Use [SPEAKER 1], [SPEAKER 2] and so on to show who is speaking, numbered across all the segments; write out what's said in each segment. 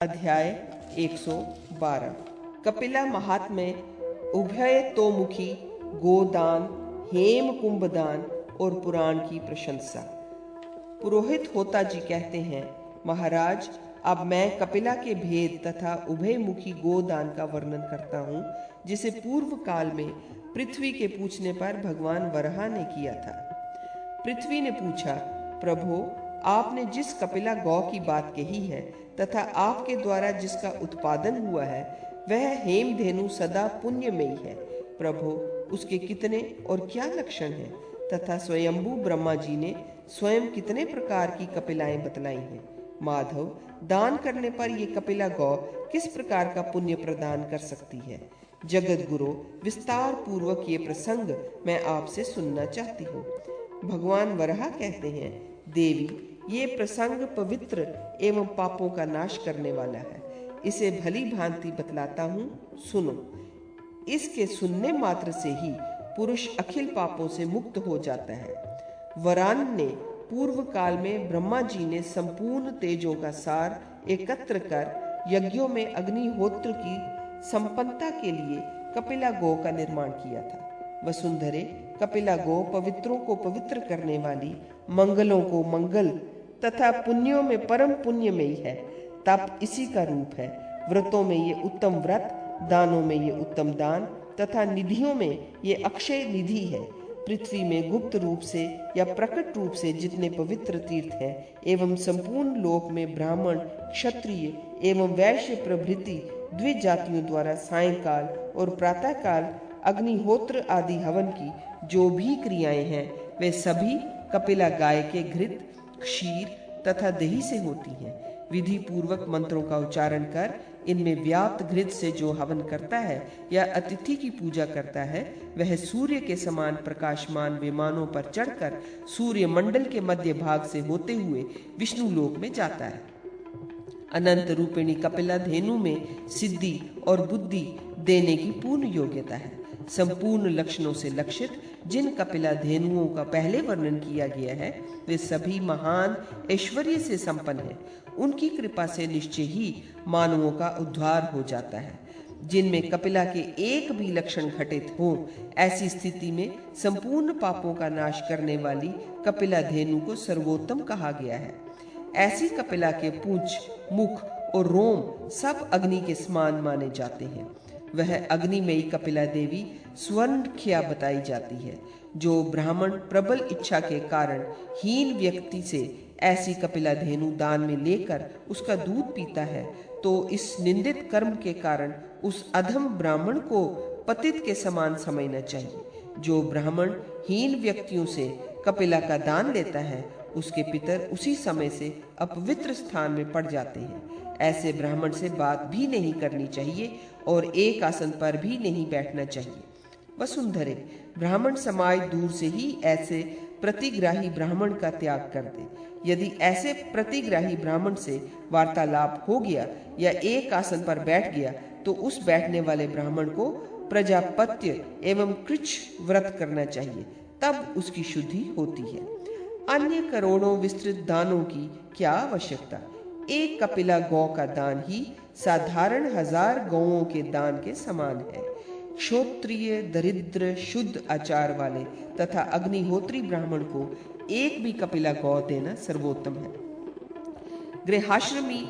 [SPEAKER 1] अध्याय 112 कपिला महात्म्य उभय तोमुखी गोदान हेम कुंभदान और पुराण की प्रशंसा। पुरोहित होता जी कहते हैं, महाराज अब मैं कपिला के भेद तथा उभयमुखी गोदान का वर्णन करता हूँ, जिसे पूर्व काल में पृथ्वी के पूछने पर भगवान वराह ने किया था। पृथ्वी ने पूछा, प्रभो आपने जिस कपिला गौ की बात कही है तथा आपके द्वारा जिसका उत्पादन हुआ है वह हेमधेनु सदा पुण्यमयी है। प्रभो उसके कितने और क्या लक्षण हैं तथा स्वयंभू ब्रह्मा जी ने स्वयं कितने प्रकार की कपिलाएं बतलाई हैं। माधव दान करने पर ये कपिला गौ किस प्रकार का पुण्य प्रदान कर सकती है। जगत गुरु विस्तार पूर्वक ये प्रसंग मैं आपसे सुनना चाहती हूँ। भगवान वराह कहते हैं, देवी ये प्रसंग पवित्र एवं पापों का नाश करने वाला है। इसे भली भांति बतलाता हूँ, सुनो। इसके सुनने मात्र से ही पुरुष अखिल पापों से मुक्त हो जाता है। वरान ने पूर्व काल में ब्रह्मा जी ने संपूर्ण तेजों का सार एकत्र कर यज्ञों में अग्निहोत्र की संपन्नता के लिए कपिला गौ का निर्माण किया था। वसुंधरे कपिला गौ पवित्रों को पवित्र करने वाली, मंगलों को मंगल तथा पुण्यों में परम पुण्यमयी है। तप इसी का रूप है। व्रतों में ये उत्तम व्रत, दानों में ये उत्तम दान तथा निधियों में ये अक्षय निधि है। पृथ्वी में गुप्त रूप से या प्रकट रूप से जितने पवित्र तीर्थ हैं एवं संपूर्ण लोक में ब्राह्मण, क्षत्रिय एवं वैश्य प्रभृति द्विजातियों द्वारा सायंकाल और प्रातःकाल अग्निहोत्र आदि हवन की जो भी क्रियाएं हैं वे सभी कपिला गाय के घृत, क्षीर तथा दही से होती हैं। विधि पूर्वक मंत्रों का उच्चारण कर इनमें व्याप्त घृत से जो हवन करता है या अतिथि की पूजा करता है वह सूर्य के समान प्रकाशमान विमानों पर चढ़कर सूर्य मंडल के मध्य भाग से होते हुए विष्णु लोक में जाता है। अनंत रूपिणी कपिला धेनु में सिद्धि और बुद्धि देने की पूर्ण योग्यता है। संपूर्ण लक्षणों से लक्षित जिन कपिला धेनुओं का पहले वर्णन किया गया है वे सभी महान ऐश्वर्य से संपन्न हैं। उनकी कृपा से निश्चय ही मानवों का उद्धार हो जाता है। जिनमें कपिला के एक भी लक्षण घटित हो, ऐसी स्थिति में संपूर्ण पापों का नाश करने वाली कपिला धेनु को सर्वोत्तम कहा गया है। ऐसी कपिला के पूंछ, मुख और रोम सब अग्नि के समान माने जाते हैं। वह अग्निमयी कपिला देवी स्वर्णख्या बताई जाती है। जो ब्राह्मण प्रबल इच्छा के कारण हीन व्यक्ति से ऐसी कपिला धेनु दान में लेकर उसका दूध पीता है तो इस निंदित कर्म के कारण उस अधम ब्राह्मण को पतित के समान समझना चाहिए। जो ब्राह्मण हीन व्यक्तियों से कपिला का दान लेता है उसके पितर उसी समय से अपवित्र स्थान में पड़ जाते हैं। ऐसे ब्राह्मण से बात भी नहीं करनी चाहिए और एक आसन पर भी नहीं बैठना चाहिए। वसुंधरे ब्राह्मण समाज दूर से ही ऐसे प्रतिग्राही ब्राह्मण का त्याग कर दे। यदि ऐसे प्रतिग्राही ब्राह्मण से वार्तालाप हो गया या एक आसन पर बैठ गया तो उस बैठने वाले ब्राह्मण को प्रजापत्य एवं कृच्छ व्रत करना चाहिए, तब उसकी शुद्धि होती है। अन्य करोड़ों विस्तृत दानों की क्या आवश्यकता। एक कपिला गौ का दान ही साधारण 1000 गौओं के दान के समान है। क्षोत्रिय, दरिद्र, शुद्ध आचार वाले तथा अग्निहोत्री ब्राह्मण को एक भी कपिला गौ देना सर्वोत्तम है। गृहाश्रमी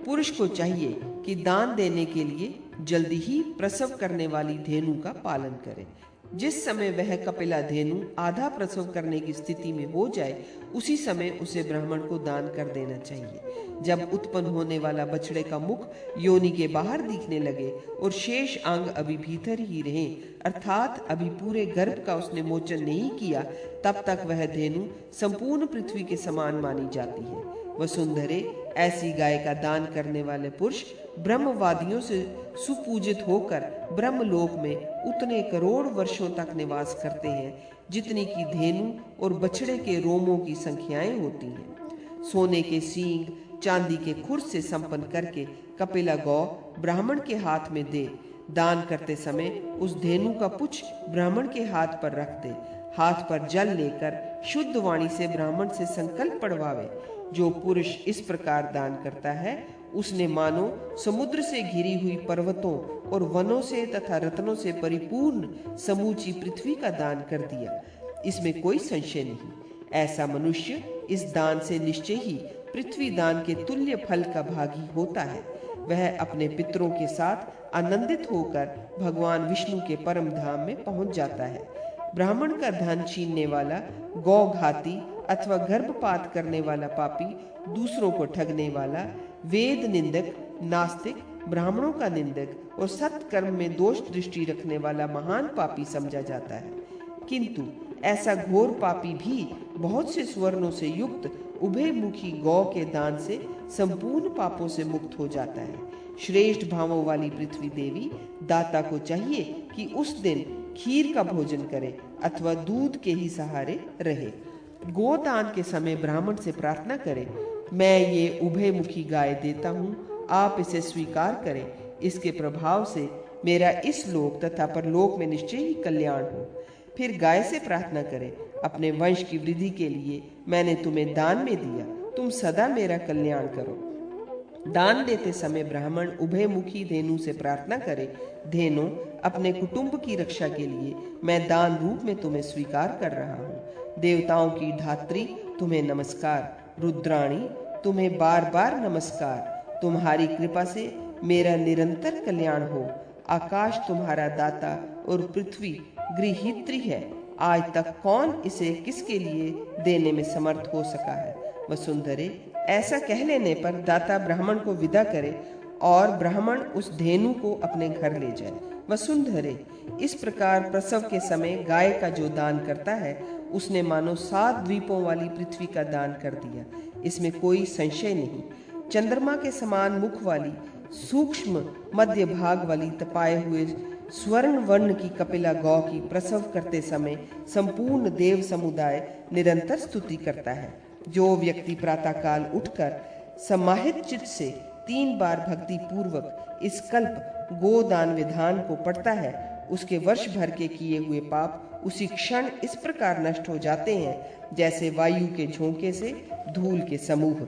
[SPEAKER 1] पुरुष को चाहिए कि दान देने के लिए जल्दी ही प्रसव करने वाली धेनु का पालन करे। जिस समय वह कपिला धेनु आधा प्रसव करने की स्थिति में हो जाए उसी समय उसे ब्राह्मण को दान कर देना चाहिए। जब उत्पन्न होने वाला बछड़े का मुख योनि के बाहर दिखने लगे और शेष अंग अभी भीतर ही रहे, अर्थात अभी पूरे गर्भ का उसने मोचन नहीं किया, तब तक वह धेनु संपूर्ण पृथ्वी के समान मानी जाती है। वसुंधरे ऐसी गाय का दान करने वाले पुरुष ब्रह्मवादियों से सुपूजित होकर ब्रह्मलोक में उतने करोड़ वर्षों तक निवास करते हैं जितनी की धेनु और बछड़े के रोमों की संख्याएं होती हैं। सोने के सींग, चांदी के खुर से संपन्न करके कपिला गौ ब्राह्मण के हाथ में दे। दान करते समय उस धेनु का पुच्छ ब्राह्मण के हाथ पर रख दे। हाथ पर जल लेकर शुद्ध वाणी से ब्राह्मण से संकल्प पढ़वावे। जो पुरुष इस प्रकार दान करता है उसने मानो समुद्र से घिरी हुई पर्वतों और वनों से तथा रत्नों से परिपूर्ण समूची पृथ्वी का दान कर दिया। इसमें कोई संशय नहीं। ऐसा मनुष्य इस दान से निश्चय ही पृथ्वी दान के तुल्य फल का भागी होता है। वह अपने पितरों के साथ आनंदित होकर भगवान विष्णु के परम धाम में पहुंच जाता है। ब्राह्मण का धन छीनने वाला, गौ घाती अथवा गर्भपात करने वाला पापी, दूसरों को ठगने वाला, वेद निंदक, नास्तिक, ब्राह्मणों का निंदक और सत्कर्म में दोष दृष्टि रखने वाला महान पापी समझा जाता है। किंतु ऐसा घोर पापी भी बहुत से सुवर्णों से युक्त उभयमुखी गौ के दान से संपूर्ण पापों से मुक्त हो जाता है। श्रेष्ठ भावों वाली पृथ्वी देवी दाता को चाहिए कि उस दिन खीर का भोजन करे अथवा दूध के ही सहारे रहे। गोदान के समय ब्राह्मण से प्रार्थना करे, मैं ये उभयमुखी गाय देता हूँ, आप इसे स्वीकार करें। इसके प्रभाव से मेरा इस लोक तथा परलोक में निश्चय ही कल्याण हो। फिर गाय से प्रार्थना करें, अपने वंश की वृद्धि के लिए मैंने तुम्हें दान में दिया, तुम सदा मेरा कल्याण करो। दान देते समय ब्राह्मण उभयमुखी धेनु से प्रार्थना करे, धेनु अपने कुटुंब की रक्षा के लिए मैं दान रूप में तुम्हें स्वीकार कर रहा हूँ। देवताओं की धात्री तुम्हें नमस्कार, रुद्राणी तुम्हें बार बार नमस्कार। तुम्हारी कृपा से मेरा निरंतर कल्याण हो। आकाश तुम्हारा दाता और पृथ्वी गृहीत्री है। आज तक कौन इसे किसके लिए देने में समर्थ हो सका है। वसुंधरे, ऐसा कह लेने पर दाता ब्राह्मण को विदा करे और ब्राह्मण उस धेनु को अपने घर ले जाए। वसुंधरे, इस प्रकार प्रसव के समय गाय का जो दान करता है उसने मानो 7 द्वीपों वाली पृथ्वी का दान कर दिया। इसमें कोई संशय नहीं। चंद्रमा के समान मुख वाली, सूक्ष्म मध्य भाग वाली, तपाए हुए स्वर्ण वर्ण की कपिला गौ की प्रसव करते समय संपूर्ण देव समुदाय निरंतर स्तुति करता है। जो व्यक्ति प्रातःकाल उठकर समाहित चित्त से 3 बार भक्ति पूर्वक इस कल्प गोदान विधान को पढ़ता है, उसके वर्ष भर के किए हुए पाप उसी क्षण इस प्रकार नष्ट हो जाते हैं जैसे वायु के झोंके से धूल के समूह।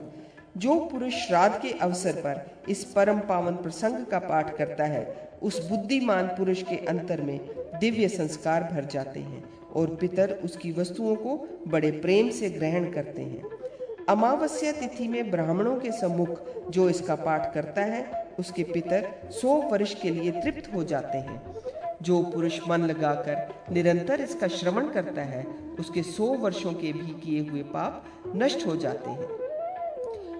[SPEAKER 1] जो पुरुष श्राद्ध के अवसर पर इस परम पावन प्रसंग का पाठ करता है, उस बुद्धिमान पुरुष के अंतर में दिव्य संस्कार भर जाते हैं और पितर उसकी वस्तुओं को बड़े प्रेम से ग्रहण करते हैं। अमावस्या तिथि में ब्राह्मणों के सम्मुख जो इसका पाठ करता है, उसके पितर 100 वर्ष के लिए तृप्त हो जाते हैं। जो पुरुष मन लगाकर निरंतर इसका श्रवण करता है, उसके 100 वर्षों के भी किए हुए पाप नष्ट हो जाते हैं।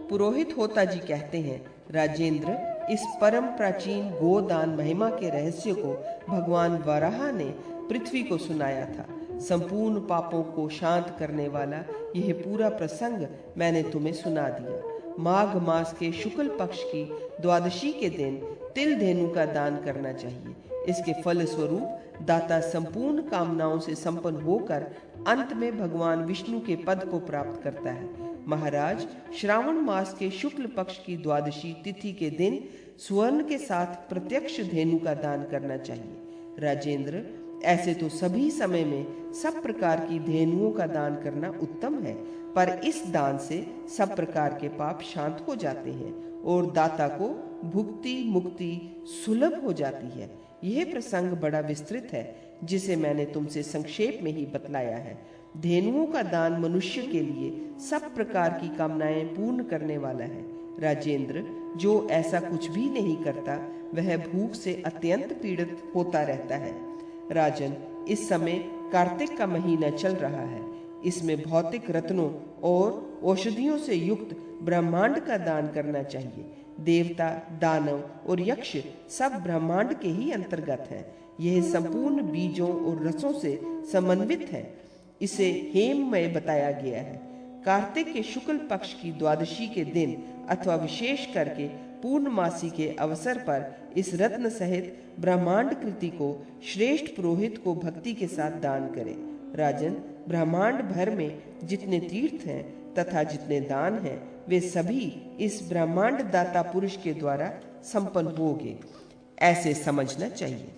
[SPEAKER 1] पुरोहित होता जी कहते हैं, राजेंद्र, इस परम प्राचीन गोदान महिमा के रहस्य को भगवान वराह ने पृथ्वी को सुनाया था। संपूर्ण पापों को शांत करने वाला यह पूरा प्रसंग मैंने तुम्हें सुना दिया। माघ मास के शुक्ल पक्ष की द्वादशी के दिन तिल धेनु का दान करना चाहिए। इसके फल स्वरूप दाता संपूर्ण कामनाओं से संपन्न होकर अंत में भगवान विष्णु के पद को प्राप्त करता है। महाराज, श्रावण मास के शुक्ल पक्ष की द्वादशी तिथि के दिन स्वर्ण के साथ प्रत्यक्ष धेनु का दान करना चाहिए। राजेंद्र, ऐसे तो सभी समय में सब प्रकार की धेनुओं का दान करना उत्तम है, पर इस दान से सब प्रकार के पाप शांत हो जाते हैं और दाता को भुक्ति मुक्ति सुलभ हो जाती है। यह प्रसंग बड़ा विस्तृत है, जिसे मैंने तुमसे संक्षेप में ही बतलाया है। धेनुओं का दान मनुष्य के लिए सब प्रकार की कामनाएं पूर्ण करने वाला है। राजेंद्र, जो ऐसा कुछ भी नहीं करता, वह भूख से अत्यंत पीड़ित होता रहता है। राजन, इस समय कार्तिक का महीना चल रहा है। इसमें भौतिक रत्नों और औषधियों से युक्त ब्रह्मांड का दान करना चाहिए। देवता, दानव और यक्ष सब ब्रह्मांड के ही अंतर्गत हैं। यह संपूर्ण बीजों और रसों से समन्वित है। इसे हेममय बताया गया है। कार्तिक के शुक्ल पक्ष की द्वादशी के दिन अथवा विशेष करके पूर्णमासी के अवसर पर इस रत्न सहित ब्रह्मांड कृति को श्रेष्ठ पुरोहित को भक्ति के साथ दान करें। राजन, ब्रह्मांड भर में जितने तीर्थ हैं तथा जितने दान हैं, वे सभी इस ब्रह्मांड दाता पुरुष के द्वारा संपन्न होंगे, ऐसे समझना चाहिए।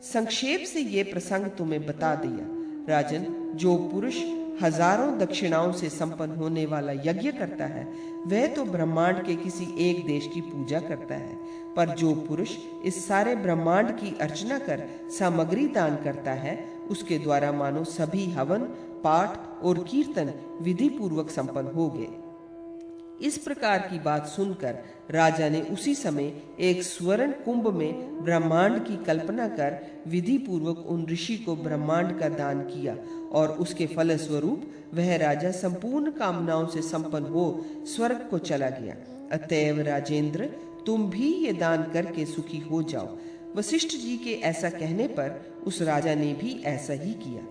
[SPEAKER 1] संक्षेप से ये प्रसंग तुम्हें बता दिया। राजन, जो पुरुष हजारों दक्षिणाओं से संपन्न होने वाला यज्ञ करता है, वह तो ब्रह्मांड के किसी एक देश की पूजा करता है। पर जो पुरुष इस सारे ब्रह्मांड की अर्चना कर सामग्री दान करता है, उसके द्वारा मानो सभी हवन, पाठ और कीर्तन विधि पूर्वक संपन्न हो गए। इस प्रकार की बात सुनकर राजा ने उसी समय एक स्वर्ण कुंभ में ब्रह्मांड की कल्पना कर विधि पूर्वक उन ऋषि को ब्रह्मांड का दान किया, और उसके फलस्वरूप वह राजा संपूर्ण कामनाओं से संपन्न हो स्वर्ग को चला गया। अतएव राजेंद्र, तुम भी ये दान करके सुखी हो जाओ। वशिष्ठ जी के ऐसा कहने पर उस राजा ने भी ऐसा ही किया।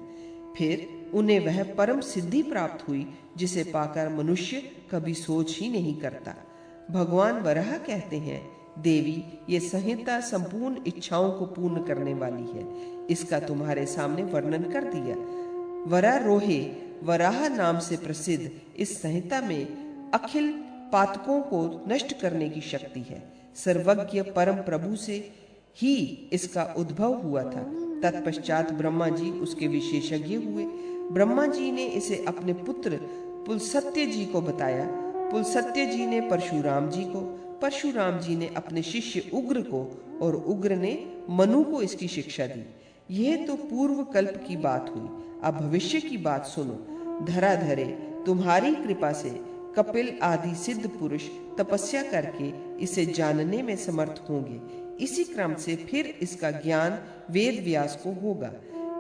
[SPEAKER 1] फिर उन्हें वह परम सिद्धि प्राप्त हुई जिसे पाकर मनुष्य कभी सोच ही नहीं करता। भगवान वराह कहते हैं, देवी, ये संहिता संपूर्ण इच्छाओं को पूर्ण करने वाली है। इसका तुम्हारे सामने वर्णन कर दिया। वरारोहे वराह नाम से प्रसिद्ध इस संहिता में अखिल पातकों को नष्ट करने की शक्ति है। सर्वज्ञ परम प्रभु से ही इसका उद्भव हुआ था। तत्पश्चात ब्रह्मा जी उसके विशेषज्ञ हुए। ब्रह्मा जी ने इसे अपने पुत्र पुलस्त्य जी को बताया। पुलस्त्य जी ने परशुराम जी को, परशुराम जी ने अपने शिष्य उग्र को, और उग्र ने मनु को इसकी शिक्षा दी। यह तो पूर्व कल्प की बात हुई। अब भविष्य की बात सुनो। धराधरे, तुम्हारी कृपा से कपिल आदि सिद्ध पुरुष तपस्या करके इसे जानने में समर्थ होंगे। इसी क्रम से फिर इसका ज्ञान वेद व्यास को होगा।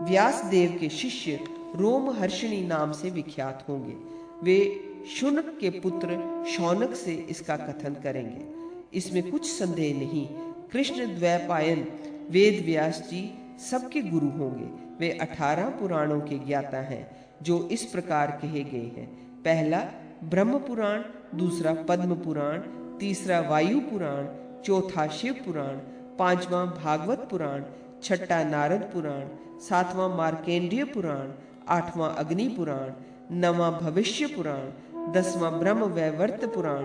[SPEAKER 1] व्यास देव के शिष्य रोमहर्षिणी नाम से विख्यात होंगे। वे शुनक के पुत्र शौनक से इसका कथन करेंगे। इसमें कुछ संदेह नहीं। कृष्ण द्वैपायन वेद व्यास जी सबके गुरु होंगे। वे 18 पुराणों के ज्ञाता हैं, जो इस प्रकार कहे गए हैं। पहला ब्रह्म पुराण, दूसरा पद्म पुराण, तीसरा वायु पुराण, चौथा शिव पुराण, पांचवा भागवत पुराण, छठा नारद पुराण, सातवां मार्केंडीय पुराण, आठवां अग्नि पुराण, नवां भविष्य पुराण, 10वां ब्रह्म वैवर्त पुराण,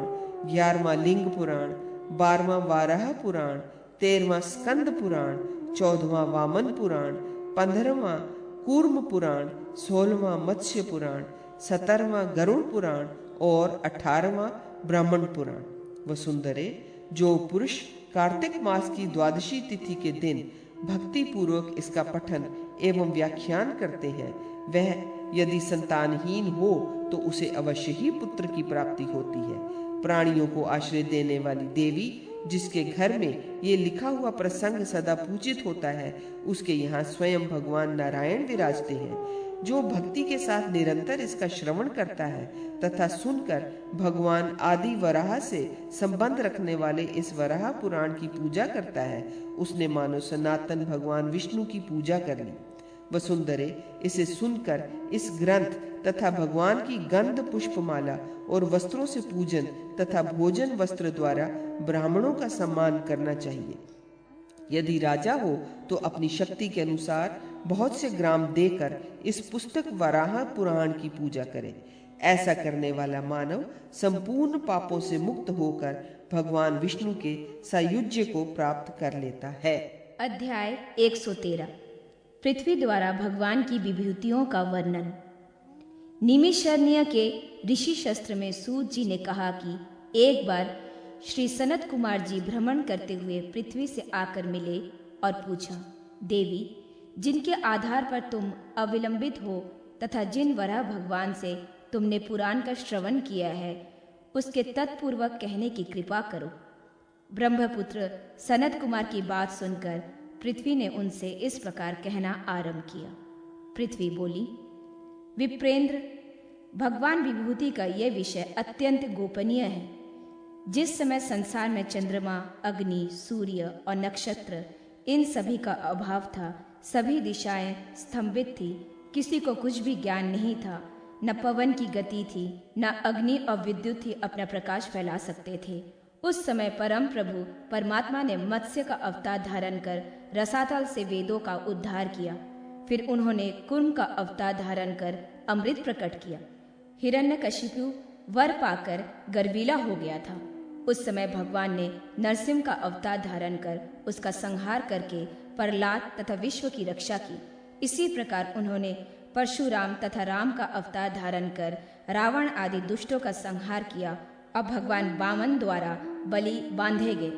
[SPEAKER 1] 11वां लिंग पुराण, 12वां वाराह पुराण, 13वां स्कंद पुराण, 14वां वामन पुराण, 15वां कूर्म पुराण, 16वां मत्स्य पुराण, 17वां गरुड़ पुराण और 18वां ब्राह्मण पुराण। वसुंधरे, जो पुरुष कार्तिक मास की द्वादशी तिथि के दिन भक्ति पूर्वक इसका पठन एवं व्याख्यान करते हैं, वह यदि संतानहीन हो तो उसे अवश्य ही पुत्र की प्राप्ति होती है। प्राणियों को आश्रय देने वाली देवी, जिसके घर में ये लिखा हुआ प्रसंग सदा पूजित होता है, उसके यहाँ स्वयं भगवान नारायण विराजते हैं। जो भक्ति के साथ निरंतर इसका श्रवण करता है तथा सुनकर भगवान आदि वराह से संबंध रखने वाले इस वराह पुराण की पूजा करता है, उसने मानो सनातन भगवान विष्णु की पूजा कर ली। वसुंधरे, इसे सुनकर इस ग्रंथ तथा भगवान की गंध पुष्पमाला और वस्त्रों से पूजन तथा भोजन वस्त्र द्वारा ब्राह्मणों का सम्मान करना चाहिए। यदि राजा हो तो अपनी शक्ति के अनुसार बहुत से ग्राम देकर इस पुस्तक वराह पुराण की पूजा करे। ऐसा करने वाला मानव संपूर्ण पापों से मुक्त होकर भगवान विष्णु के सायुज्य को प्राप्त कर लेता है।
[SPEAKER 2] अध्याय 113 पृथ्वी द्वारा भगवान की विभूतियों का वर्णन। निमिषारण्य के ऋषि शास्त्र में सूत जी ने कहा कि एक बार श्री सनत कुमार जी भ्रमण करते हुए पृथ्वी से आकर मिले और पूछा, देवी, जिनके आधार पर तुम अविलंबित हो तथा जिन वराह भगवान से तुमने पुराण का श्रवण किया है, उसके तत्पूर्वक कहने की कृपा करो। ब्रह्मपुत्र सनत कुमार की बात सुनकर पृथ्वी ने उनसे इस प्रकार कहना आरंभ किया। पृथ्वी बोली, विप्रेंद्र, भगवान विभूति का यह विषय अत्यंत गोपनीय है। जिस समय संसार में चंद्रमा, अग्नि, सूर्य और नक्षत्र इन सभी का अभाव था, सभी दिशाएं स्तंभित थी, किसी को कुछ भी ज्ञान नहीं था, न पवन की गति थी, न अग्नि और विद्युत ही अपना प्रकाश फैला सकते थे। उस समय परम प्रभु परमात्मा ने मत्स्य का अवतार धारण कर रसातल से वेदों का उद्धार किया। फिर उन्होंने कुर्म का अवतार धारण कर अमृत प्रकट किया। हिरण्यकशिपु वर पाकर गर्वीला हो गया था। उस समय भगवान ने नरसिंह का अवतार धारण कर उसका संहार करके प्रहलाद तथा विश्व की रक्षा की। इसी प्रकार उन्होंने परशुराम तथा राम का अवतार धारण कर रावण आदि दुष्टों का संहार किया और भगवान वामन द्वारा बलि बांधे गए।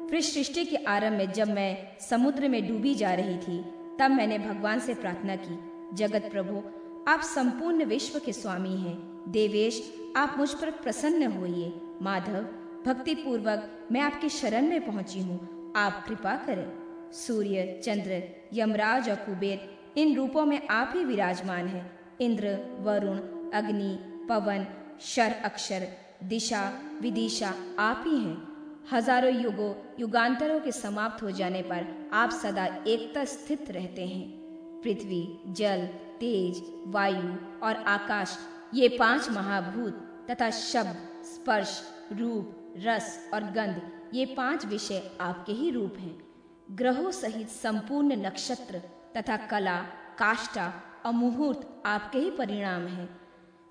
[SPEAKER 2] फिर सृष्टि के आरंभ में जब मैं समुद्र में डूबी जा रही थी, तब मैंने भगवान से प्रार्थना की, जगत प्रभु, आप संपूर्ण विश्व के स्वामी हैं। देवेश, आप मुझ पर प्रसन्न होइए। माधव, भक्ति पूर्वक मैं आपकी शरण में पहुंची हूँ, आप कृपा करें। सूर्य, चंद्र, यमराज और कुबेर, इन रूपों में आप ही विराजमान हैं। इंद्र, वरुण, अग्नि, पवन, शर, अक्षर, दिशा, विदिशा आप ही हैं। हजारों युगों युगांतरों के समाप्त हो जाने पर आप सदा एकता स्थित रहते हैं। पृथ्वी, जल, तेज, वायु और आकाश, ये 5 महाभूत तथा शब्द, स्पर्श, रूप, रस और गंध, ये 5 विषय आपके ही रूप हैं। ग्रहों सहित संपूर्ण नक्षत्र तथा कला, काष्ठा और मुहूर्त आपके ही परिणाम हैं।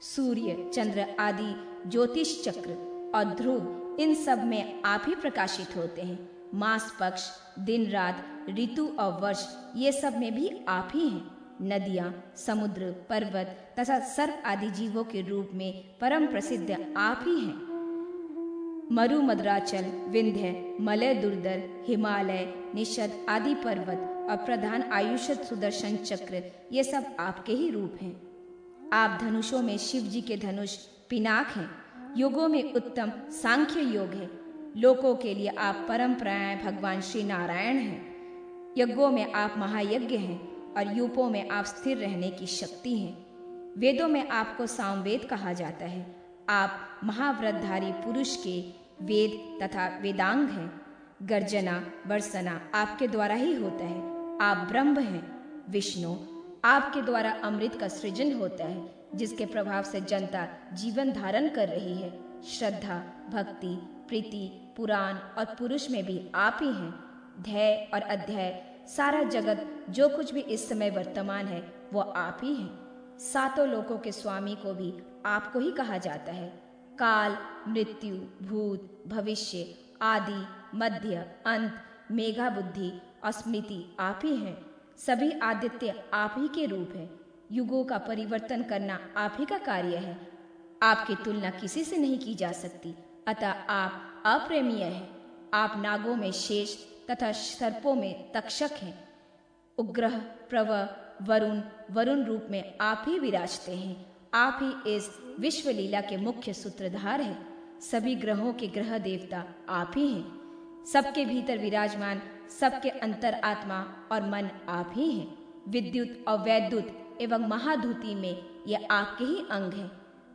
[SPEAKER 2] सूर्य, चंद्र आदि ज्योतिष चक्र और ध्रुव, इन सब में आप ही प्रकाशित होते हैं। मास, पक्ष, दिन, रात, ऋतु और वर्ष, ये सब में भी आप ही हैं। नदियाँ, समुद्र, पर्वत तथा सर्प आदि जीवों के रूप में परम प्रसिद्ध आप ही हैं। मरु, मद्राचल, विंध्य, मलय, दुर्धर, हिमालय, निषद आदि पर्वत और प्रधान आयुषद सुदर्शन चक्र, ये सब आपके ही रूप हैं। आप धनुषों में शिव जी के धनुष पिनाक हैं। योगों में उत्तम सांख्य योग है। लोकों के लिए आप परम पर्याय भगवान श्री नारायण हैं। यज्ञों में आप महायज्ञ हैं और यूपों में आप स्थिर रहने की शक्ति हैं। वेदों में आपको सामवेद कहा जाता है। आप महाव्रतधारी पुरुष के वेद तथा वेदांग हैं। गर्जना, बरसना आपके द्वारा ही होता है। आप ब्रह्म हैं। विष्णु, आपके द्वारा अमृत का सृजन होता है, जिसके प्रभाव से जनता जीवन धारण कर रही है। श्रद्धा, भक्ति, प्रीति, पुराण और पुरुष में भी आप ही हैं। ध्येय और अध्याय, सारा जगत जो कुछ भी इस समय वर्तमान है, वो आप ही हैं। 7 लोकों के स्वामी को भी आपको ही कहा जाता है। काल, मृत्यु, भूत, भविष्य, आदि, मध्य, अंत, मेघा बुद्धि और स्मृति आप ही हैं। सभी आदित्य आप ही के रूप हैं। युगों का परिवर्तन करना आप ही का कार्य है। आपकी तुलना किसी से नहीं की जा सकती, अतः आप अप्रेमीय हैं। आप नागों में शेष तथा सर्पों में तक्षक हैं। उग्रह, प्रवह, वरुण रूप में आप ही विराजते हैं। आप ही इस विश्व लीला के मुख्य सूत्रधार हैं। सभी ग्रहों के ग्रह देवता आप ही हैं। सबके भीतर विराजमान, सबके अंतर आत्मा और मन आप ही हैं। विद्युत और वैद्युत एवं महाधूति में ये आपके ही अंग हैं।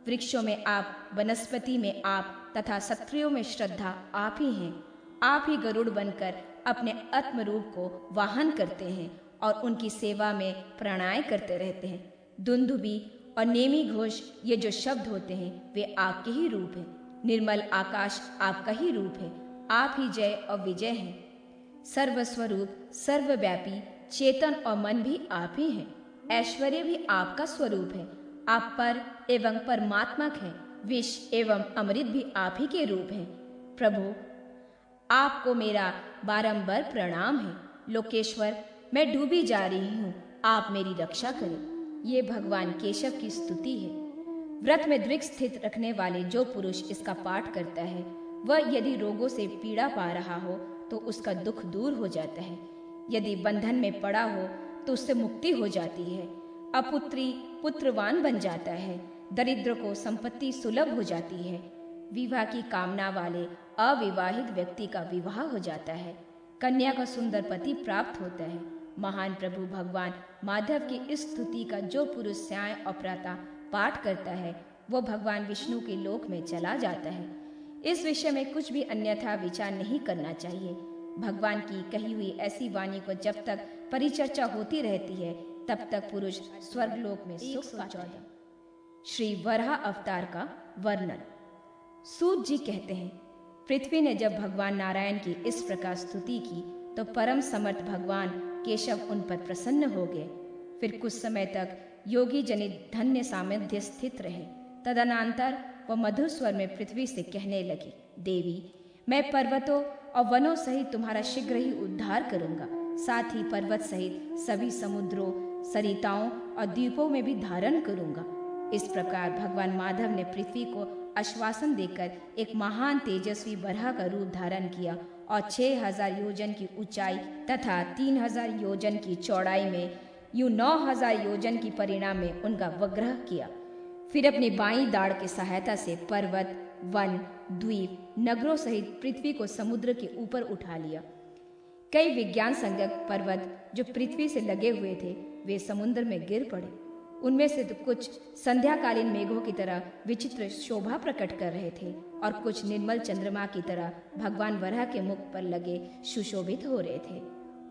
[SPEAKER 2] वृक्षों में आप, वनस्पति में आप तथा क्षत्रियों में श्रद्धा आप ही हैं। आप ही गरुड़ बनकर अपने आत्म रूप को वाहन करते हैं और उनकी सेवा में प्रणाय करते रहते हैं। दुंदुबी और नेमी घोष, ये जो शब्द होते हैं, वे आपके ही रूप हैं। निर्मल आकाश आपका ही रूप है। आप ही जय और विजय हैं। सर्वस्वरूप, सर्वव्यापी, चेतन और मन भी आप ही हैं। ऐश्वर्य भी आपका स्वरूप है। आप पर एवं परमात्मक हैं। विष एवं अमृत भी आप ही के रूप हैं। प्रभु, आपको मेरा बारंबार प्रणाम है। लोकेश्वर, मैं डूबी जा रही हूँ, आप मेरी रक्षा करें। ये भगवान केशव की स्तुति है। व्रत में दृक् स्थित रखने वाले जो पुरुष इसका पाठ करता है, वह यदि रोगों से पीड़ा पा रहा हो तो उसका दुख दूर हो जाता है। यदि बंधन में पड़ा हो तो उससे मुक्ति हो जाती है। अपुत्री पुत्रवान बन जाता है। दरिद्र को संपत्ति सुलभ हो जाती है। विवाह की कामना वाले अविवाहित व्यक्ति का विवाह हो जाता है। कन्या का सुंदर पति प्राप्त होता है। महान प्रभु भगवान माधव की इस स्तुति का जो पुरुष साय और प्रातः पाठ करता है, वो भगवान विष्णु के लोक में चला जाता है। इस विषय में कुछ भी अन्यथा विचार नहीं करना चाहिए। भगवान की कही हुई ऐसी वाणी को जब तक परिचर्चा होती रहती है, तब तक पुरुष स्वर्गलोक में सुख पाता है। श्री वराह अवतार का वर्णन। सूत जी कहते हैं, पृथ्वी ने जब भगवान नारायण की इस प्रकार स्तुति की तो परम समर्थ भगवान केशव उन पर प्रसन्न हो गए। फिर कुछ समय तक योगी जनित धन्य सामर्थ्य स्थित रहे। तदनंतर वह मधुर स्वर में पृथ्वी से कहने लगी, देवी, मैं पर्वतों और वनों सहित तुम्हारा शीघ्र ही उद्धार करूंगा। साथ ही पर्वत सहित सभी समुद्रों, सरिताओं और द्वीपों में भी धारण करूंगा। इस प्रकार भगवान माधव ने पृथ्वी को आश्वासन देकर एक महान तेजस्वी बराह का रूप धारण किया और 6000 योजन की ऊंचाई तथा 3000 योजन की चौड़ाई में यूं 9000 योजन की परिणाम में उनका वग्रह किया। फिर अपनी बाईं दाढ़ की सहायता से पर्वत, वन, द्वीप, नगरों सहित पृथ्वी को समुद्र के ऊपर उठा लिया। कई विज्ञान संगत पर्वत जो पृथ्वी से लगे हुए थे वे समुद्र में गिर पड़े। उनमें से तो कुछ संध्याकालीन मेघों की तरह विचित्र शोभा प्रकट कर रहे थे और कुछ निर्मल चंद्रमा की तरह भगवान वराह के मुख पर लगे सुशोभित हो रहे थे।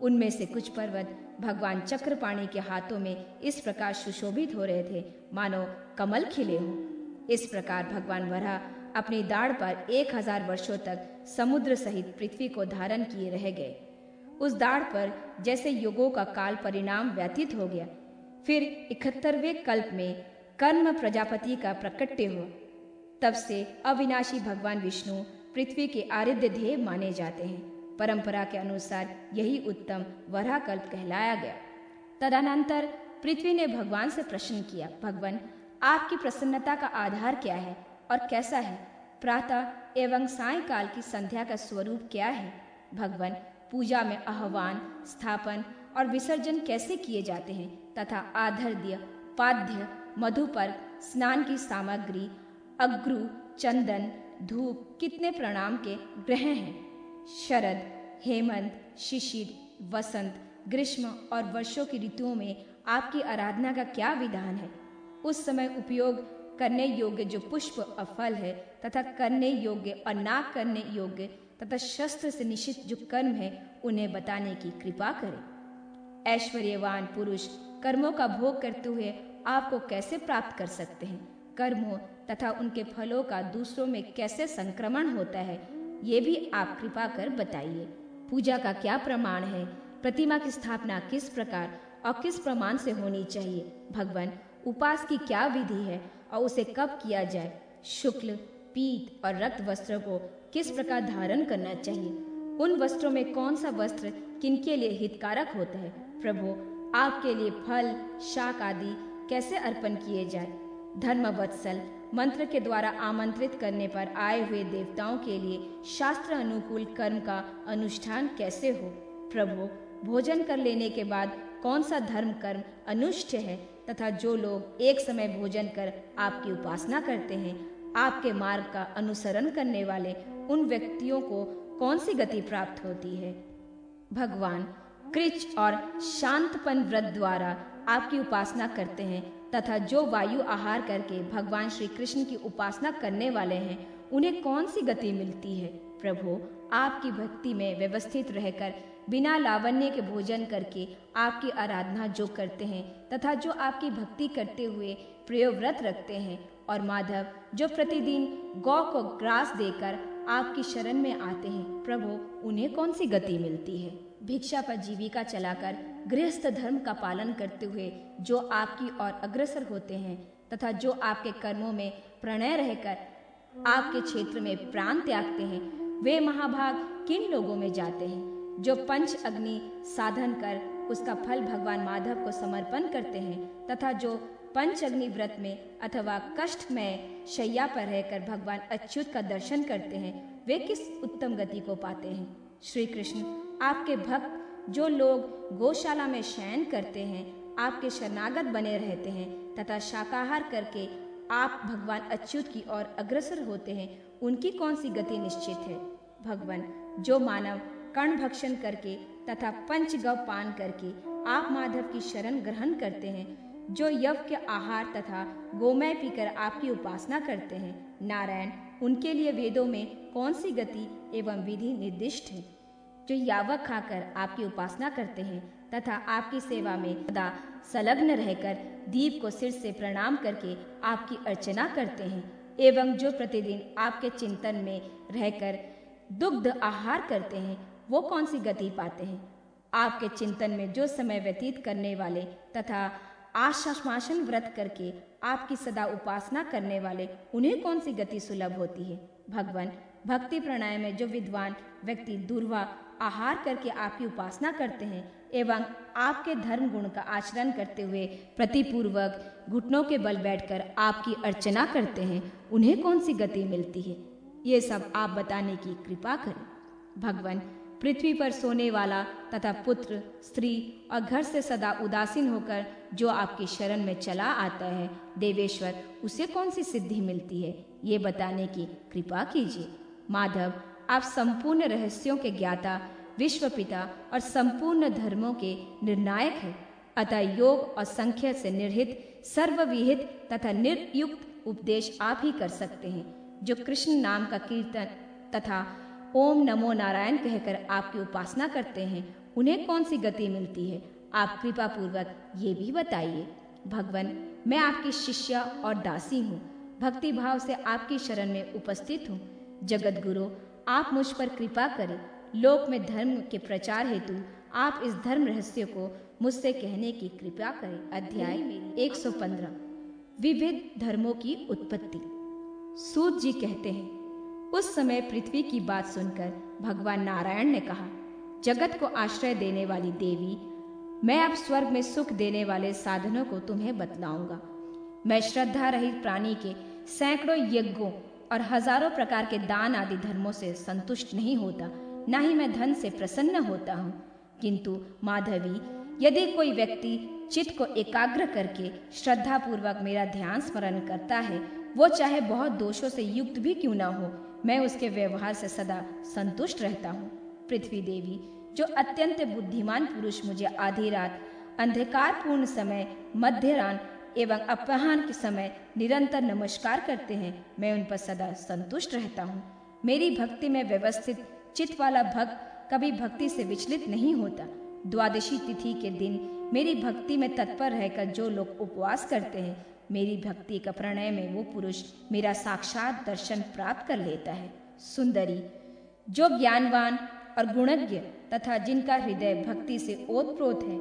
[SPEAKER 2] उनमें से कुछ पर्वत भगवान चक्रपाणि के हाथों में इस प्रकार सुशोभित हो रहे थे मानो कमल खिले हों। इस प्रकार भगवान वराह अपनी दाढ़ पर 1000 वर्षों तक समुद्र सहित पृथ्वी को धारण किए रह गए। उस दाढ़ पर जैसे युगों का काल परिणाम व्यतीत हो गया। फिर 71वें कल्प में कर्म प्रजापति का प्रकट्य हुआ। तब से अविनाशी भगवान विष्णु पृथ्वी के आराध्य ध्येय माने जाते हैं। परंपरा के अनुसार यही उत्तम वराह कल्प कहलाया गया। तदनंतर पृथ्वी ने भगवान से प्रश्न किया, भगवान आपकी प्रसन्नता का आधार क्या है और कैसा है? प्रातः एवं सायंकाल की संध्या का स्वरूप क्या है? भगवान पूजा में आह्वान, स्थापन और विसर्जन कैसे किए जाते हैं तथा आधर्द्य, पाद्य, मधुपर्क, स्नान की सामग्री, अग्रु, चंदन, धूप कितने प्रणाम के ग्रह हैं? शरद, हेमंत, शिशिर, वसंत, ग्रीष्म और वर्षों की ऋतुओं में आपकी आराधना का क्या विधान है? उस समय उपयोग करने योग्य जो पुष्प और फल है तथा करने योग्य और ना करने योग्य तथा शस्त्र से निश्चित जो कर्म है उन्हें बताने की कृपा करें। ऐश्वर्यवान पुरुष कर्मों का भोग करते हुए आपको कैसे प्राप्त कर सकते हैं? कर्मों तथा उनके फलों का दूसरों में कैसे संक्रमण होता है ये भी आप कृपा कर बताइए। पूजा का क्या प्रमाण है? प्रतिमा की स्थापना किस प्रकार और किस प्रमाण से होनी चाहिए? भगवान उपास की क्या विधि है और उसे कब किया जाए? शुक्ल, पीत और रक्त वस्त्रों को किस प्रकार धारण करना चाहिए? उन वस्त्रों में कौन सा वस्त्र किनके लिए हितकारक होता है? प्रभु आपके लिए फल, शाक आदि कैसे अर्पण किए जाए? धर्मवत्सल मंत्र के द्वारा आमंत्रित करने पर आए हुए देवताओं के लिए शास्त्र अनुकूल कर्म का अनुष्ठान कैसे हो? प्रभु भोजन कर लेने के बाद कौन सा धर्म कर्म अनुष्ठ्य है तथा जो लोग एक समय भोजन कर आपकी उपासना करते हैं, आपके मार्ग का अनुसरण करने वाले उन व्यक्तियों को कौन सी गति प्राप्त होती है? भगवान कृच और शांतपन व्रत द्वारा आपकी उपासना करते हैं तथा जो वायु आहार करके भगवान श्री कृष्ण की उपासना करने वाले हैं उन्हें कौन सी गति मिलती है? प्रभु आपकी भक्ति में व्यवस्थित रहकर बिना लावण्य के भोजन करके आपकी आराधना जो करते हैं तथा जो आपकी भक्ति करते हुए प्रियव्रत रखते हैं और माधव जो प्रतिदिन गौ को ग्रास देकर आपकी शरण में आते हैं, प्रभु उन्हें कौन सी गति मिलती है? भिक्षा पर जीविका चलाकर गृहस्थ धर्म का पालन करते हुए जो आपकी ओर अग्रसर होते हैं तथा जो आपके कर्मों में प्रणय रहकर आपके क्षेत्र में प्राण त्यागते हैं, वे महाभाग किन लोगों में जाते हैं? जो पंच अग्नि साधन कर उसका फल भगवान माधव को समर्पण करते हैं तथा जो पंच अग्नि व्रत में अथवा कष्ट में शैया पर रहकर भगवान अच्युत का दर्शन करते हैं, वे किस उत्तम गति को पाते हैं? श्री कृष्ण आपके भक्त जो लोग गौशाला में शयन करते हैं, आपके शरणागत बने रहते हैं तथा शाकाहार करके आप भगवान अच्युत की ओर अग्रसर होते हैं, उनकी कौन सी गति निश्चित है? भगवान जो मानव कर्ण भक्षण करके तथा पंच गव पान करके आप माधव की शरण ग्रहण करते हैं, जो यव के आहार तथा गोमय पीकर आपकी उपासना करते हैं, नारायण उनके लिए वेदों में कौन सी गति एवं विधि निर्दिष्ट है? जो यावक खाकर आपकी उपासना करते हैं तथा आपकी सेवा में सदा संलग्न रहकर दीप को सिर से प्रणाम करके आपकी अर्चना करते हैं एवं जो प्रतिदिन आपके चिंतन में रहकर दुग्ध आहार करते हैं, वो कौन सी गति पाते हैं? आपके चिंतन में जो समय व्यतीत करने वाले तथा आश्वासन व्रत करके आपकी सदा उपासना करने वाले, उन्हें कौन सी गति सुलभ होती है? भगवान भक्ति प्रणाय में जो विद्वान व्यक्ति दूर्वा आहार करके आपकी उपासना करते हैं एवं आपके धर्म गुण का आचरण करते हुए प्रतिपूर्वक घुटनों के बल बैठकर आपकी अर्चना करते हैं, उन्हें कौन सी गति मिलती है? ये सब आप बताने की कृपा करें। भगवान, पृथ्वी पर सोने वाला तथा पुत्र, स्त्री और घर से सदा उदासीन होकर जो आपकी शरण में चला आता है, देवेश्वर, उसे कौन सी सिद्धि मिलती है, ये बताने की कृपा कीजिए। माधव, आप संपूर्ण रहस्यों के ज्ञाता, विश्वपिता और संपूर्ण धर्मों के निर्णायक हैं। अतः योग और संख्या से निर्हित, सर्वविहित तथा निर्युक्त उपदेश आप ही कर सकते हैं। जो कृष्ण नाम का कीर्तन तथा ओम नमो नारायण कहकर आपकी उपासना करते हैं, उन्हें कौन सी गति मिलती है, आप कृपा पूर्वक ये भी बताइए। भगवान, मैं आपकी शिष्या और दासी हूँ, भक्ति भाव से आपकी शरण में उपस्थित हूँ। जगत गुरु, आप मुझ पर कृपा करें। लोक में धर्म के प्रचार हेतु आप इस धर्म रहस्य को मुझसे कहने की कृपा करें। अध्याय 115 विविध धर्मों की उत्पत्ति। सूत जी कहते हैं, उस समय पृथ्वी की बात सुनकर भगवान नारायण ने कहा, जगत को आश्रय देने वाली देवी, मैं अब स्वर्ग में सुख देने वाले साधनों को तुम्हें बतलाऊंगा। मैं श्रद्धा रहित प्राणी के सैकड़ों यज्ञों और हजारों प्रकार के दान आदि धर्मों से संतुष्ट नहीं होता, न ही मैं धन से प्रसन्न होता हूँ। किंतु माधवी, यदि कोई व्यक्ति चित्त को एकाग्र करके श्रद्धा पूर्वक मेरा ध्यान स्मरण करता है, वो चाहे बहुत दोषों से युक्त भी क्यों न हो, मैं उसके व्यवहार से सदा संतुष्ट रहता हूँ। पृथ्वी देवी, जो अत्यंत बुद्धिमान पुरुष मुझे आधी रात, अंधकारपूर्ण समय, मध्यरान एवं अपराह्न के समय निरंतर नमस्कार करते हैं, मैं उन पर सदा संतुष्ट रहता हूँ। मेरी भक्ति में व्यवस्थित चित्त वाला भक्त कभी भक्ति से विचलित नहीं होता। द्वादशी तिथि के दिन मेरी भक्ति में तत्पर रहकर जो लोग उपवास करते हैं, मेरी भक्ति का प्रणय में वो पुरुष मेरा साक्षात दर्शन प्राप्त कर लेता है। सुंदरी, जो ज्ञानवान और गुणज्ञ तथा जिनका हृदय भक्ति से ओतप्रोत है,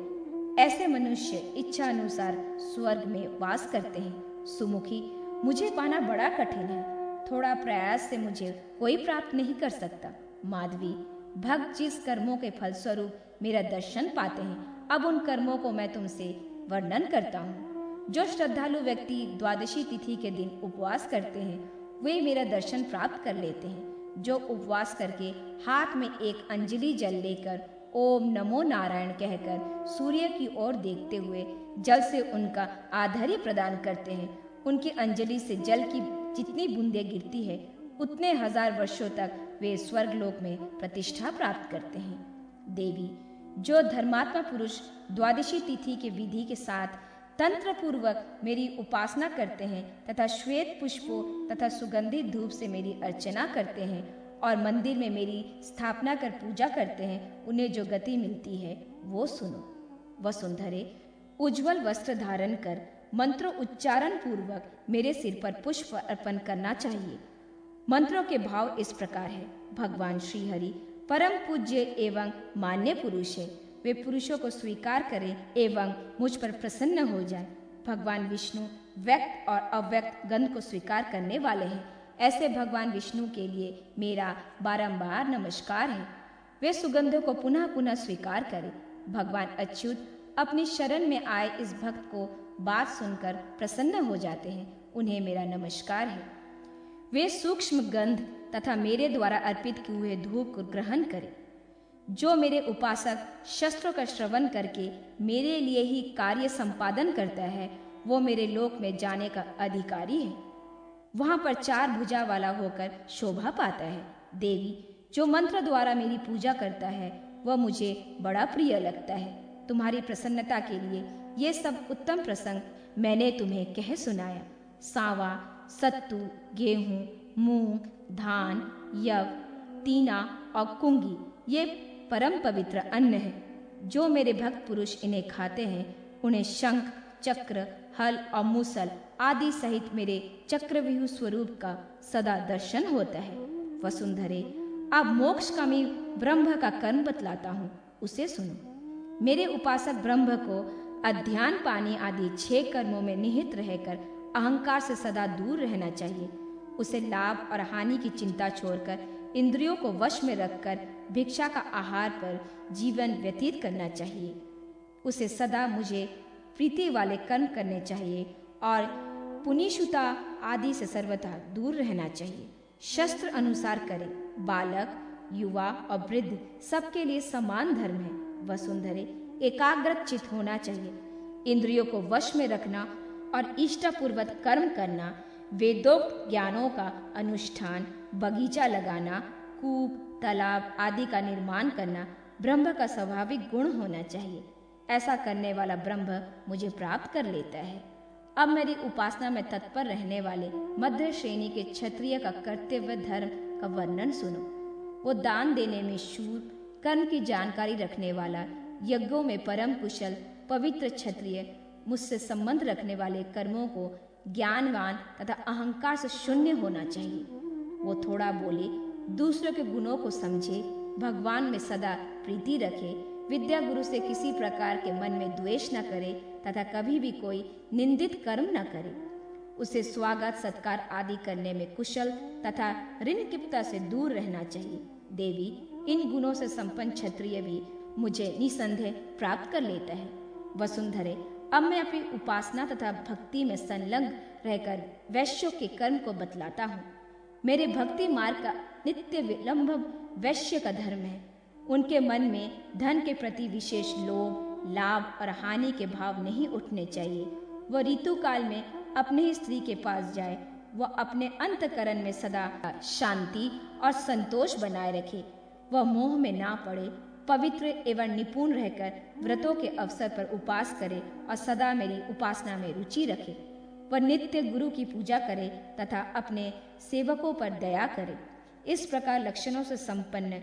[SPEAKER 2] ऐसे मनुष्य इच्छा अनुसार स्वर्ग में वास करते हैं। सुमुखी, मुझे पाना बड़ा कठिन है, थोड़ा प्रयास से मुझे कोई प्राप्त नहीं कर सकता। माधवी, भक्त जिस कर्मों के फलस्वरूप मेरा दर्शन पाते हैं, अब उन कर्मों को मैं तुमसे वर्णन करता हूँ। जो श्रद्धालु व्यक्ति द्वादशी तिथि के दिन उपवास करते हैं, वे मेरा दर्शन प्राप्त कर लेते हैं। जो उपवास करके हाथ में एक अंजलि जल लेकर ओम नमो नारायण कहकर सूर्य की ओर देखते हुए जल से उनका आधर्य प्रदान करते हैं, उनकी अंजलि से जल की जितनी बूंदें गिरती है, उतने हजार वर्षों तक वे स्वर्गलोक में प्रतिष्ठा प्राप्त करते हैं। देवी, जो धर्मात्मा पुरुष द्वादशी तिथि के विधि के साथ तंत्र पूर्वक मेरी उपासना करते हैं तथा श्वेत पुष्पों तथा सुगंधित धूप से मेरी अर्चना करते हैं और मंदिर में मेरी स्थापना कर पूजा करते हैं, उन्हें जो गति मिलती है वो सुनो। वसुंधरे, उज्जवल वस्त्र धारण कर मंत्रों उच्चारण पूर्वक मेरे सिर पर पुष्प अर्पण करना चाहिए। मंत्रों के भाव इस प्रकार है। भगवान श्रीहरि परम पूज्य एवं मान्य पुरुष है, वे पुरुषों को स्वीकार करें एवं मुझ पर प्रसन्न हो जाएं। भगवान विष्णु व्यक्त और अव्यक्त गंध को स्वीकार करने वाले हैं, ऐसे भगवान विष्णु के लिए मेरा बारंबार नमस्कार है। वे सुगंधों को पुनः पुनः स्वीकार करें। भगवान अच्युत अपनी शरण में आए इस भक्त को बात सुनकर प्रसन्न हो जाते हैं, उन्हें मेरा नमस्कार है। वे सूक्ष्म गंध तथा मेरे द्वारा अर्पित किए हुए धूप को ग्रहण करें। जो मेरे उपासक शस्त्रों का श्रवण करके मेरे लिए ही कार्य संपादन करता है, वो मेरे लोक में जाने का अधिकारी है, वहां पर 4 भुजा वाला होकर शोभा पाता है। देवी, जो मंत्र द्वारा मेरी पूजा करता है, वह मुझे बड़ा प्रिय लगता है। तुम्हारी प्रसन्नता के लिए ये सब उत्तम प्रसंग मैंने तुम्हें कह सुनाया। सांवा, सत्तू, गेहूं, मूंग, धान, यव, तीना और कुंगी ये परम पवित्र अन्न है। जो मेरे भक्त पुरुष इन्हें खाते हैं, उन्हें शंख, चक्र, हल और मूसल आदि सहित मेरे चक्रव्यूह स्वरूप का सदा दर्शन होता है। वसुंधरे, अब मोक्षकामी ब्रह्म का कर्म बतलाता हूँ, उसे सुनो। मेरे उपासक ब्रह्म को अध्यान पानी आदि 6 कर्मों में निहित रहकर अहंकार से सदा दूर रहना चाहिए। उसे लाभ और हानि की चिंता छोड़कर इंद्रियों को वश में रखकर भिक्षा का आहार पर जीवन व्यतीत करना चाहिए। उसे सदा मुझे प्रीति वाले कर्म करने चाहिए और पुनीशुता आदि से सर्वथा दूर रहना चाहिए। शस्त्र अनुसार करे। बालक, युवा और वृद्ध सबके लिए समान धर्म है। वसुंधरे, एकाग्र चित्त होना चाहिए। इंद्रियों को वश में रखना और इष्टपूर्वक कर्म करना, वेदोक्त ज्ञानों का अनुष्ठान, बगीचा लगाना, कूप, तालाब आदि का निर्माण करना ब्रह्म का स्वाभाविक गुण होना चाहिए। ऐसा करने वाला ब्रह्म मुझे प्राप्त कर लेता है। अब मेरी उपासना में तत्पर रहने वाले मध्य श्रेणी के क्षत्रिय का कर्तव्य धर्म का वर्णन सुनो। वो दान देने में शूर, कर्म की जानकारी रखने वाला, यज्ञों में परम कुशल, पवित्र क्षत्रिय, मुझसे संबंध रखने वाले कर्मों को ज्ञानवान तथा अहंकार से शून्य होना चाहिए। वो थोड़ा बोले, दूसरों के गुणों को समझे, भगवान में सदा प्रीति रखे, विद्या गुरु से किसी प्रकार के मन में द्वेष न करे तथा कभी भी कोई निंदित कर्म न करे। उसे स्वागत सत्कार आदि करने में कुशल तथा ऋणकिप्ता से दूर रहना चाहिए। देवी, इन गुणों से संपन्न क्षत्रिय भी मुझे निसंदेह प्राप्त कर लेता है। वसुंधरे, अब मैं अपनी उपासना तथा भक्ति में संलग्न रहकर वैश्यों के कर्म को बतलाता हूँ। मेरे भक्ति मार्ग का नित्य विलंब वैश्य का धर्म है। उनके मन में धन के प्रति विशेष लोभ, लाभ और हानि के भाव नहीं उठने चाहिए। वह ऋतु काल में अपने ही स्त्री के पास जाए। वह अपने अंतकरण में सदा शांति और संतोष बनाए रखे। वह मोह में ना पड़े, पवित्र एवं निपुण रहकर व्रतों के अवसर पर उपास करे और सदा मेरी उपासना में रुचि रखे। वह नित्य गुरु की पूजा करे तथा अपने सेवकों पर दया करे। इस प्रकार लक्षणों से संपन्न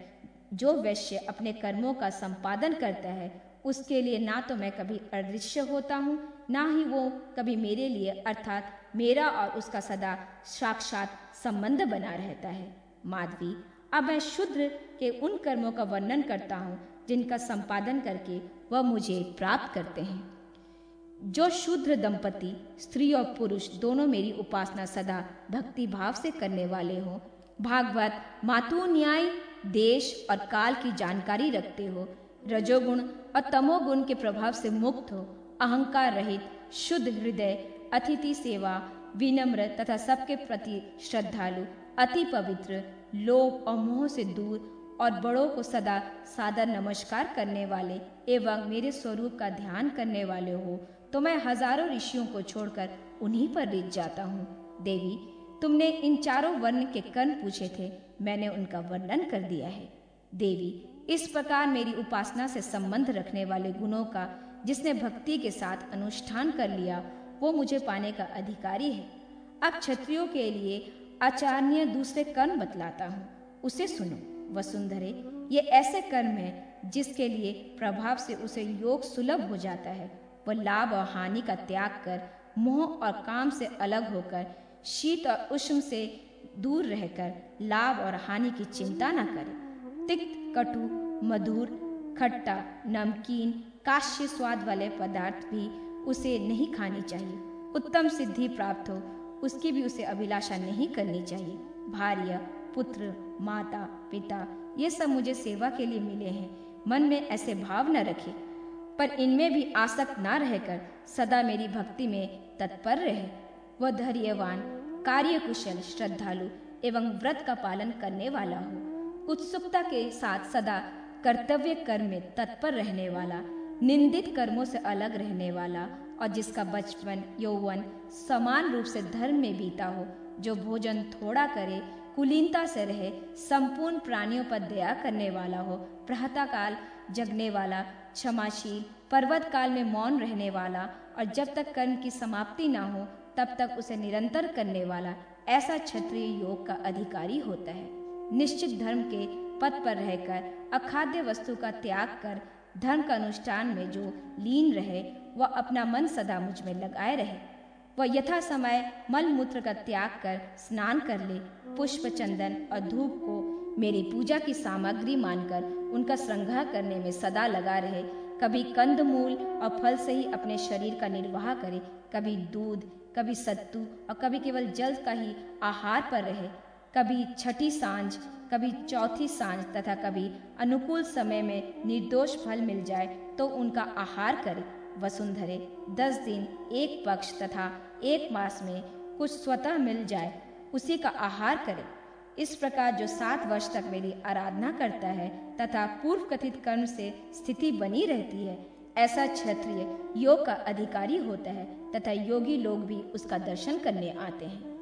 [SPEAKER 2] जो वैश्य अपने कर्मों का संपादन करता है, उसके लिए ना तो मैं कभी अदृश्य होता हूँ, ना ही वो कभी मेरे लिए, अर्थात मेरा और उसका सदा साक्षात संबंध बना रहता है। माधवी, अब मैं शूद्र के उन कर्मों का वर्णन करता हूँ जिनका संपादन करके वह मुझे प्राप्त करते हैं। जो शूद्र दंपति, स्त्री और पुरुष दोनों मेरी उपासना सदा भक्ति भाव से करने वाले हो, भागवत, मातु न्याय, देश और काल की जानकारी रखते हो, रजोगुण और तमोगुण के प्रभाव से मुक्त हो, अहंकार रहित, शुद्ध हृदय, अतिथि सेवा, विनम्र तथा सबके प्रति श्रद्धालु, अति पवित्र, लोभ और मोह से दूर और बड़ों को सदा सादर नमस्कार करने वाले एवं मेरे स्वरूप का ध्यान करने वाले हो, तो मैं हजारों ऋषियों को छोड़कर उन्हीं पर रिझ जाता हूँ। देवी, तुमने इन चारों वर्ण के कर्म पूछे थे, मैंने उनका वर्णन कर दिया है। देवी, इस प्रकार मेरी उपासना से संबंध रखने वाले गुणों का जिसने भक्ति के साथ अनुष्ठान कर लिया, वो मुझे पाने का अधिकारी है। अब क्षत्रियों के लिए आचार्य दूसरे कर्म बतलाता हूँ, उसे सुनो। वसुंधरे, ये ऐसे कर्म है जिसके लिए प्रभाव से उसे योग सुलभ हो जाता है। वह लाभ और हानि का त्याग कर, मोह और काम से अलग होकर, शीत और उष्ण से दूर रहकर लाभ और हानि की चिंता न करे। तिक्त, कटु, मधुर, खट्टा, नमकीन, काश्य स्वाद वाले पदार्थ भी उसे नहीं खानी चाहिए। उत्तम सिद्धि प्राप्त हो, उसकी भी उसे अभिलाषा नहीं करनी चाहिए। भार्य, पुत्र, माता, पिता, ये सब मुझे सेवा के लिए मिले हैं। मन में ऐसे भाव न रखे, पर इनमें भी आसक्त न रहकर सदा मेरी भक्ति में तत्पर रहे। वह धैर्यवान, कार्यकुशल, श्रद्धालु एवं व्रत का पालन करने वाला हो, उत्सुकता के साथ सदा कर्तव्य कर्म में तत्पर रहने वाला, निंदित कर्मों से अलग रहने वाला और जिसका बचपन यौवन समान रूप से धर्म में बीता हो, जो भोजन थोड़ा करे, कुलीनता से रहे, संपूर्ण प्राणियों पर दया करने वाला हो, प्रातःकाल जगने वाला, क्षमाशील, पर्वत काल में मौन रहने वाला और जब तक कर्म की समाप्ति ना हो तब तक उसे निरंतर करने वाला, ऐसा क्षत्रिय योग का अधिकारी होता है। निश्चित धर्म के पथ पर रहकर अखाद्य वस्तु का त्याग कर धर्म का अनुष्ठान में जो लीन रहे, वह अपना मन सदा मुझ में लगाए रहे। वह यथा समय मल मूत्र का त्याग कर स्नान कर ले, पुष्प, चंदन और धूप को मेरी पूजा की सामग्री मानकर उनका संग्रह करने में सदा लगा रहे। कभी कंदमूल और फल से ही अपने शरीर का निर्वाह करे, कभी दूध, कभी सत्तू और कभी केवल जल का ही आहार पर रहे, कभी छठी सांझ कभी चौथी सांझ तथा कभी अनुकूल समय में निर्दोष फल मिल जाए तो उनका आहार करे। वसुंधरे 10 दिन, एक पक्ष तथा एक मास में कुछ स्वतः मिल जाए उसी का आहार करे। इस प्रकार जो 7 वर्ष तक मेरी आराधना करता है तथा पूर्व कथित कर्म से स्थिति बनी रहती है, ऐसा क्षत्रिय योग का अधिकारी होता है तथा योगी लोग भी उसका दर्शन करने आते हैं।